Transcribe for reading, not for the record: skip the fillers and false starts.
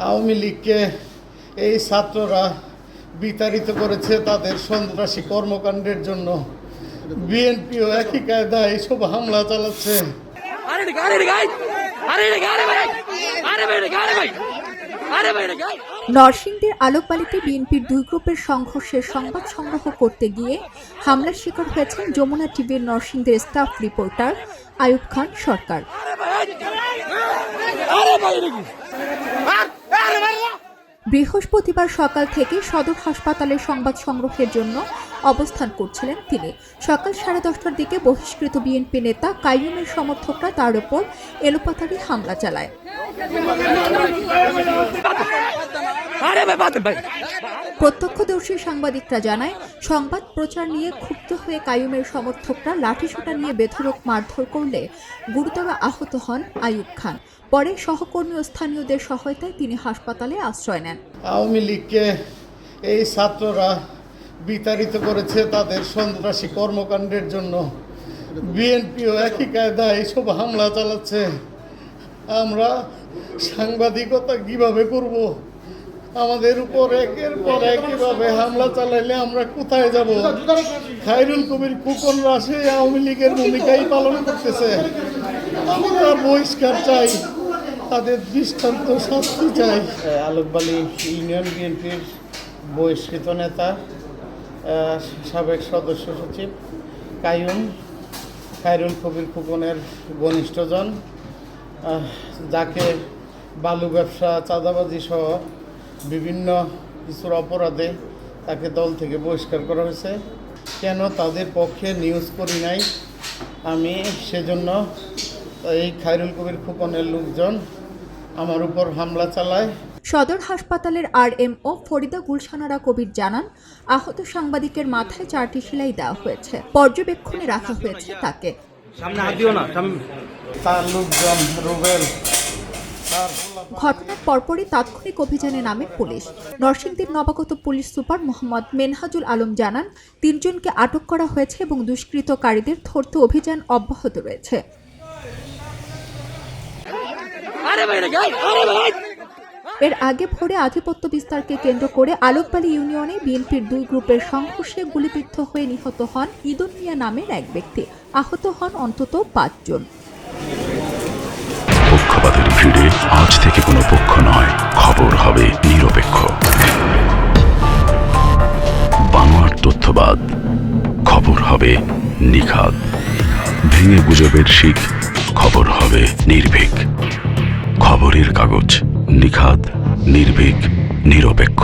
আওয়ামী লীগকে এই ছাত্ররা বিতাড়িত করেছে তাদের সন্ত্রাসী কর্মকাণ্ডের জন্য। বিএনপিও একই কায়দায় এইসব হামলা চালাচ্ছে। নরসিংদীর আলোকবালিতে বিএনপির দুই গ্রুপের সংঘর্ষের সংবাদ সংগ্রহ করতে গিয়ে হামলার শিকার হয়েছেন যমুনা টিভির নরসিংদীর স্টাফ রিপোর্টার আইয়ুব খান সরকার। বৃহস্পতিবার সকাল থেকে সদর হাসপাতালে সংবাদ সংগ্রহের জন্য অবস্থান করছিলেন তিনি। সকাল 10:30টার দিকে বহিষ্কৃত বিএনপি নেতা কাইয়ুমের সমর্থকরা তার উপর এলোপাতাড়ি হামলা চালায়। প্রত্যক্ষদর্শী সাংবাদিকরা জানায়, সংবাদ প্রচার নিয়ে ক্ষুব্ধ হয়ে কাইয়ুমের সমর্থকরা লাঠিসোঁটা নিয়ে বেধড়ক মারধর করলে গুরুতর আহত হন আইয়ুব খান। পরে সহকর্মী ও স্থানীয়দের সহায়তায় তিনি হাসপাতালে আশ্রয় নেন। আওয়ামী লীগকে এই ছাত্ররা বিতাড়িত করেছে তাদের সন্ত্রাসী কর্মকাণ্ডের জন্য। বিএনপিও একই কায়দায় এইসব হামলা চালাচ্ছে। আমরা সাংবাদিকতা কিভাবে করব? আমাদের উপর একের পর এক কিভাবে হামলা চালাইলে আমরা কোথায় যাব? খায়রুল কবির খোকনরা সেই আওয়ামী লীগের ভূমিকাই পালন করতেছে। আমরা বহিষ্কার চাই, তাদের দৃষ্টান্ত শাস্তি চাই। আলোকবালী ইউনিয়ন বিএনপির বহিষ্কৃত নেতা সাবেক সদস্য সচিব খায়রুল কবির খোকনের ঘনিষ্ঠজন, যাকে বালু ব্যবসা, চাঁদাবাজি সহ বিভিন্ন কিছুর অপরাধে তাকে দল থেকে বহিষ্কার করা হয়েছে। কেন তাদের পক্ষে নিউজ করি নাই আমি, সেজন্য এই খায়রুল কবির খোকনের লোকজন আমার উপর হামলা চালায়। সদর হাসপাতালের আরএমও ফরিদা গুলশানারা কবির জানান, আহত সাংবাদিকের মাথায় 4টি সেলাই দেওয়া হয়েছে। পর্যবেক্ষণে রাখা হয়েছে তাকে। ঘটনার পরপরই তাৎক্ষণিক অভিযানে নামে পুলিশ। নরসিংদীর নবাগত পুলিশ সুপার মোহাম্মদ মেনহাজুল আলম জানান, 3 জনকে আটক করা হয়েছে এবং দুষ্কৃতকারীদের ধরতে অভিযান অব্যাহত রয়েছে। এর আগে ভোরে আধিপত্য বিস্তারকে কেন্দ্র করে আলোকবালী ইউনিয়নে বিএনপির 2 গ্রুপের সংঘর্ষে গুলিবিদ্ধ হয়ে নিহত হন ইদন মিয়া নামের এক ব্যক্তি। আহত হন অন্তত 5 জন। পক্ষপাতের ভিড়ে আজ থেকে কোনো পক্ষ নয়, খবর হবে নিরপেক্ষ। বানোয়ার তথ্যবাদ, খবর হবে নিখাদ। ভেঙে গুজবের শিখ, খবর হবে নির্ভীক। খবরের কাগজ, নিখাদ, নির্ভীক, নিরপেক্ষ।